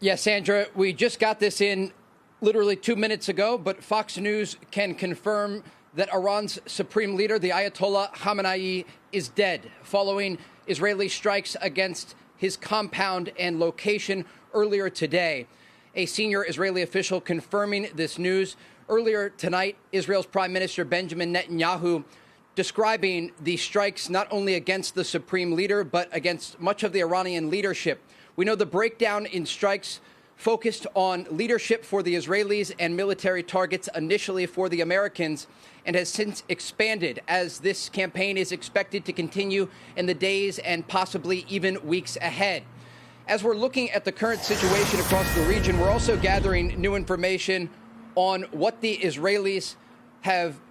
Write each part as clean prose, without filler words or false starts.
Yes, Sandra, we just got this in literally 2 minutes ago, but Fox News can confirm that Iran's supreme leader, the Ayatollah Khamenei, is dead following Israeli strikes against his compound and location earlier today. A senior Israeli official confirming this news. Earlier tonight, Israel's Prime Minister Benjamin Netanyahu describing the strikes not only against the supreme leader, but against much of the Iranian leadership. We know the breakdown in strikes focused on leadership for the Israelis and military targets initially for the Americans, and has since expanded as this campaign is expected to continue in the days and possibly even weeks ahead. As we're looking at the current situation across the region, we're also gathering new information on what the Israelis have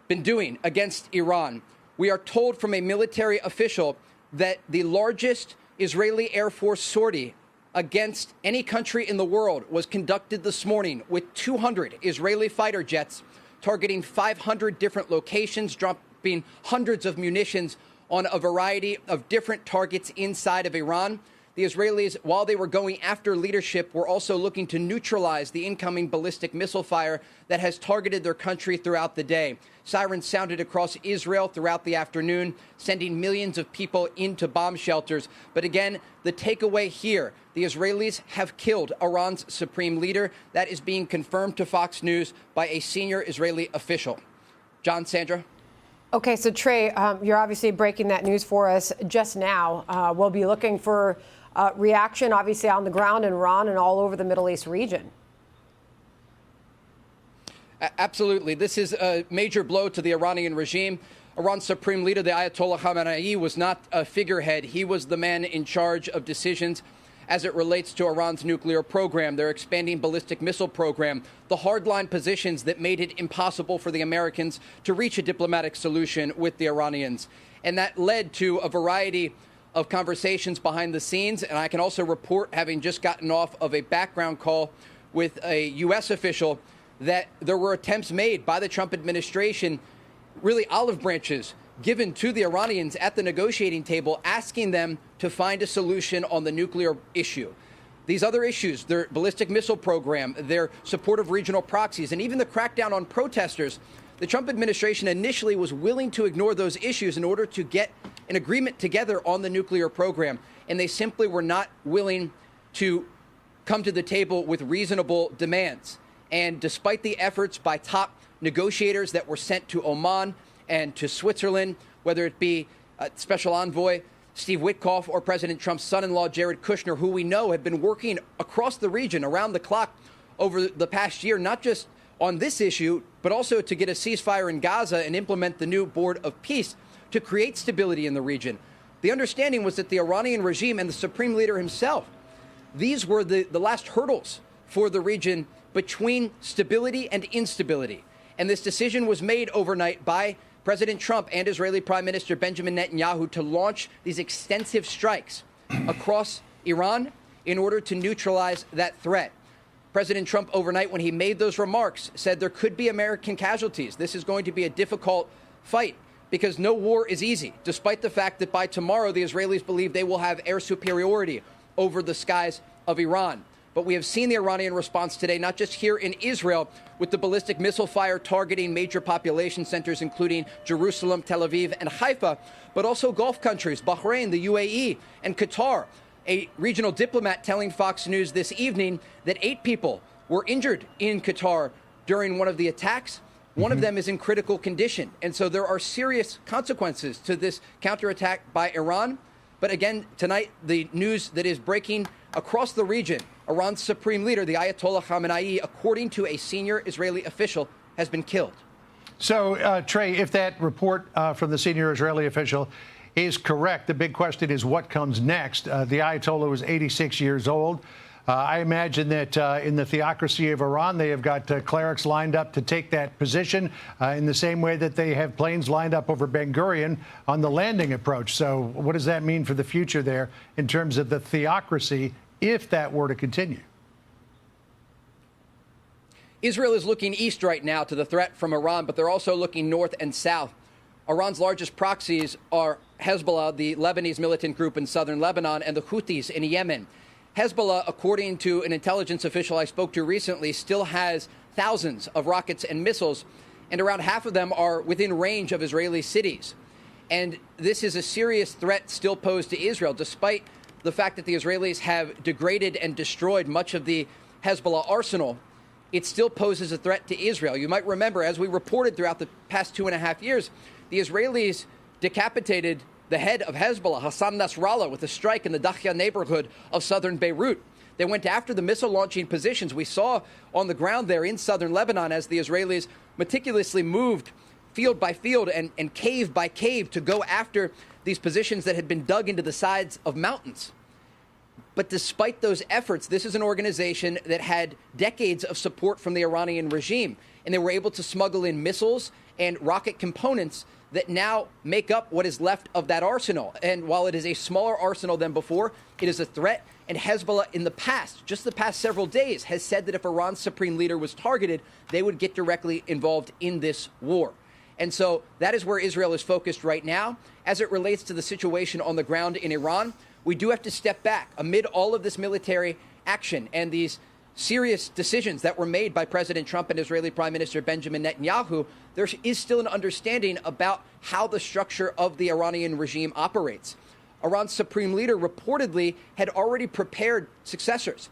been doing against Iran. We are told from a military official that the largest Israeli Air Force sortie against any country in the world was conducted this morning with 200 Israeli fighter jets targeting 500 different locations, dropping hundreds of munitions on a variety of different targets inside of Iran. The Israelis, while they were going after leadership, were also looking to neutralize the incoming ballistic missile fire that has targeted their country throughout the day. Sirens sounded across Israel throughout the afternoon, sending millions of people into bomb shelters. But again, the takeaway here, the Israelis have killed Iran's supreme leader. That is being confirmed to Fox News by a senior Israeli official. John, Sandra? Okay, so Trey, you're obviously breaking that news for us just now. We'll be looking for reaction, obviously, on the ground in Iran and all over the Middle East region. Absolutely. This is a major blow to the Iranian regime. Iran's supreme leader, the Ayatollah Khamenei, was not a figurehead. He was the man in charge of decisions as it relates to Iran's nuclear program, their expanding ballistic missile program, the hardline positions that made it impossible for the Americans to reach a diplomatic solution with the Iranians. And that led to a variety of conversations behind the scenes. And I can also report, having just gotten off of a background call with a U.S. official, that there were attempts made by the Trump administration, really olive branches given to the Iranians at the negotiating table, asking them to find a solution on the nuclear issue. These other issues, their ballistic missile program, their support of regional proxies, and even the crackdown on protesters, the Trump administration initially was willing to ignore those issues in order to get an agreement together on the nuclear program. And they simply were not willing to come to the table with reasonable demands. And despite the efforts by top negotiators that were sent to Oman and to Switzerland, whether it be Special Envoy Steve Witkoff or President Trump's son-in-law Jared Kushner, who we know have been working across the region around the clock over the past year, not just on this issue, but also to get a ceasefire in Gaza and implement the new Board of Peace to create stability in the region. The understanding was that the Iranian regime and the supreme leader himself, these were the last hurdles for the region between stability and instability. And this decision was made overnight by President Trump and Israeli Prime Minister Benjamin Netanyahu to launch these extensive strikes across Iran in order to neutralize that threat. President Trump overnight, when he made those remarks, said there could be American casualties. This is going to be a difficult fight because no war is easy, despite the fact that by tomorrow the Israelis believe they will have air superiority over the skies of Iran. But we have seen the Iranian response today, not just here in Israel, with the ballistic missile fire targeting major population centers, including Jerusalem, Tel Aviv, and Haifa, but also Gulf countries, Bahrain, the UAE, and Qatar. A regional diplomat telling Fox News this evening that 8 people were injured in Qatar during one of the attacks. One of them is in critical condition. And so there are serious consequences to this counterattack by Iran. But again, tonight, the news that is breaking across the region, Iran's supreme leader, the Ayatollah Khamenei, according to a senior Israeli official, has been killed. So, Trey, if that report from the senior Israeli official is correct, the big question is what comes next. The Ayatollah was 86 years old. I imagine that in the theocracy of Iran, they have got clerics lined up to take that position in the same way that they have planes lined up over Ben Gurion on the landing approach. So what does that mean for the future there in terms of the theocracy if that were to continue? Israel is looking east right now to the threat from Iran, but they're also looking north and south. Iran's largest proxies are Hezbollah, the Lebanese militant group in southern Lebanon, and the Houthis in Yemen. Hezbollah, according to an intelligence official I spoke to recently, still has thousands of rockets and missiles, and around half of them are within range of Israeli cities. And this is a serious threat still posed to Israel, despite the fact that the Israelis have degraded and destroyed much of the Hezbollah arsenal. It still poses a threat to Israel. You might remember, as we reported throughout the past 2.5 years, the Israelis decapitated the head of Hezbollah, Hassan Nasrallah, with a strike in the Dakhya neighborhood of southern Beirut. They went after the missile launching positions we saw on the ground there in southern Lebanon as the Israelis meticulously moved field by field and cave by cave to go after these positions that had been dug into the sides of mountains. But despite those efforts, this is an organization that had decades of support from the Iranian regime, and they were able to smuggle in missiles and rocket components that now make up what is left of that arsenal. And while it is a smaller arsenal than before, it is a threat. And Hezbollah in the past, just the past several days, has said that if Iran's supreme leader was targeted, they would get directly involved in this war. And so that is where Israel is focused right now. As it relates to the situation on the ground in Iran, we do have to step back amid all of this military action and these serious decisions that were made by President Trump and Israeli Prime Minister Benjamin Netanyahu. There is still an understanding about how the structure of the Iranian regime operates. Iran's supreme leader reportedly had already prepared successors.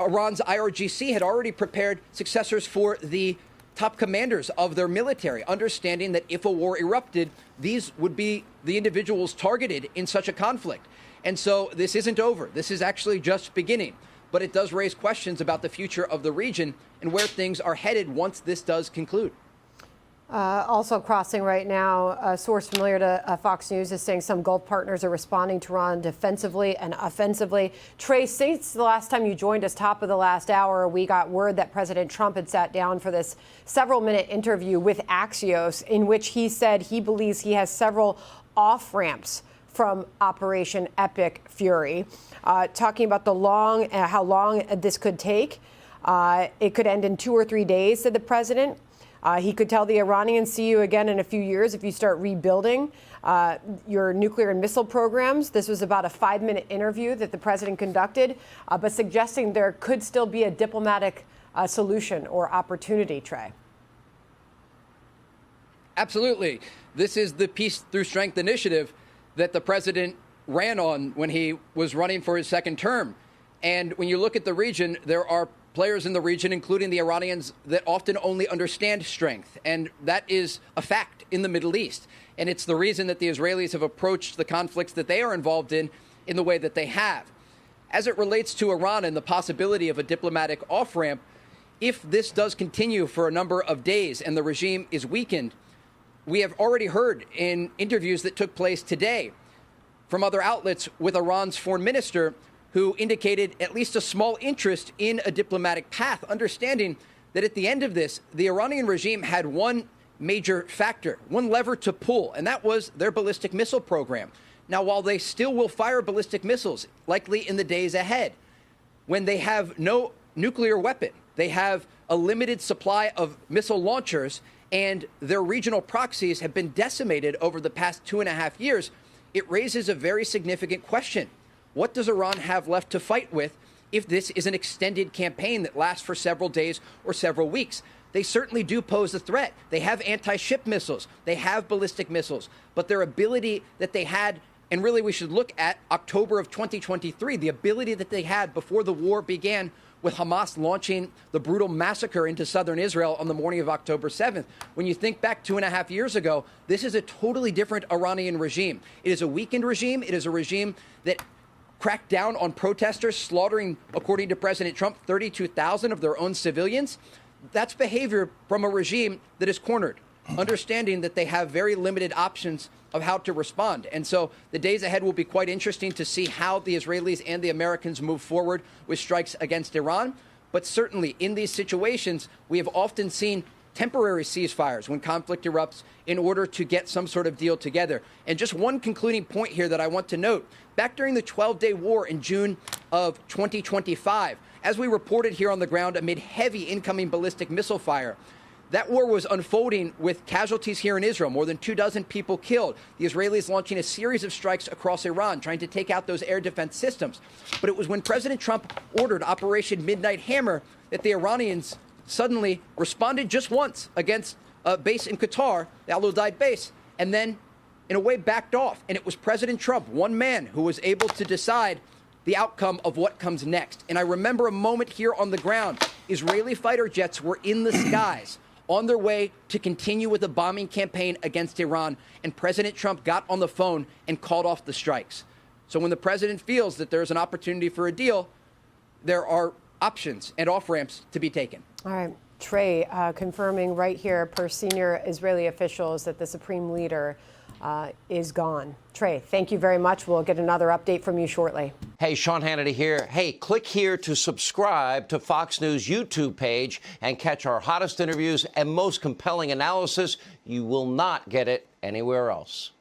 Iran's IRGC had already prepared successors for the top commanders of their military, understanding that if a war erupted, these would be the individuals targeted in such a conflict. And so this isn't over. This is actually just beginning. But it does raise questions about the future of the region and where things are headed once this does conclude. Also crossing right now, a source familiar to Fox News is saying some Gulf partners are responding to Iran defensively and offensively. Trey, since the last time you joined us, top of the last hour, we got word that President Trump had sat down for this several-minute interview with Axios, in which he said he believes he has several off-ramps from Operation Epic Fury, talking about how long this could take. It could end in 2 or 3 days, said the president. He could tell the Iranians, see you again in a few years if you start rebuilding your nuclear and missile programs. This was about a 5-minute interview that the president conducted, but suggesting there could still be a diplomatic solution or opportunity, Trey. Absolutely. This is the Peace Through Strength initiative that the president ran on when he was running for his second term. And when you look at the region, there are players in the region, including the Iranians, that often only understand strength. And that is a fact in the Middle East. And it's the reason that the Israelis have approached the conflicts that they are involved in the way that they have. As it relates to Iran and the possibility of a diplomatic off-ramp, if this does continue for a number of days and the regime is weakened, we have already heard in interviews that took place today from other outlets with Iran's foreign minister, who indicated at least a small interest in a diplomatic path, understanding that at the end of this, the Iranian regime had one major factor, one lever to pull, and that was their ballistic missile program. Now, while they still will fire ballistic missiles, likely in the days ahead, when they have no nuclear weapon, they have a limited supply of missile launchers, and their regional proxies have been decimated over the past 2.5 years, it raises a very significant question. What does Iran have left to fight with if this is an extended campaign that lasts for several days or several weeks? They certainly do pose a threat. They have anti-ship missiles. They have ballistic missiles. But their ability that they had, and really we should look at October of 2023, the ability that they had before the war began with Hamas launching the brutal massacre into southern Israel on the morning of October 7th. When you think back 2.5 years ago, this is a totally different Iranian regime. It is a weakened regime. It is a regime that cracked down on protesters, slaughtering, according to President Trump, 32,000 of their own civilians. That's behavior from a regime that is cornered, understanding that they have very limited options of how to respond. And so the days ahead will be quite interesting to see how the Israelis and the Americans move forward with strikes against Iran. But certainly in these situations, we have often seen temporary ceasefires when conflict erupts in order to get some sort of deal together. And just one concluding point here that I want to note. Back during the 12-day war in June of 2025, as we reported here on the ground amid heavy incoming ballistic missile fire, That war was unfolding with casualties here in Israel, more than 24 people killed. The Israelis launching a series of strikes across Iran, trying to take out those air defense systems. But it was when President Trump ordered Operation Midnight Hammer that the Iranians suddenly responded just once against a base in Qatar, the Al Udeid base, and then, in a way, backed off. And it was President Trump, one man, who was able to decide the outcome of what comes next. And I remember a moment here on the ground. Israeli fighter jets were in the skies, on their way to continue with a bombing campaign against Iran, and President Trump got on the phone and called off the strikes. So when the president feels that there's an opportunity for a deal, there are options and off-ramps to be taken. All right. Trey, confirming right here per senior Israeli officials that the supreme leader is gone. Trey, thank you very much. We'll get another update from you shortly. Hey, Sean Hannity here. Hey, click here to subscribe to Fox News YouTube page and catch our hottest interviews and most compelling analysis. You will not get it anywhere else.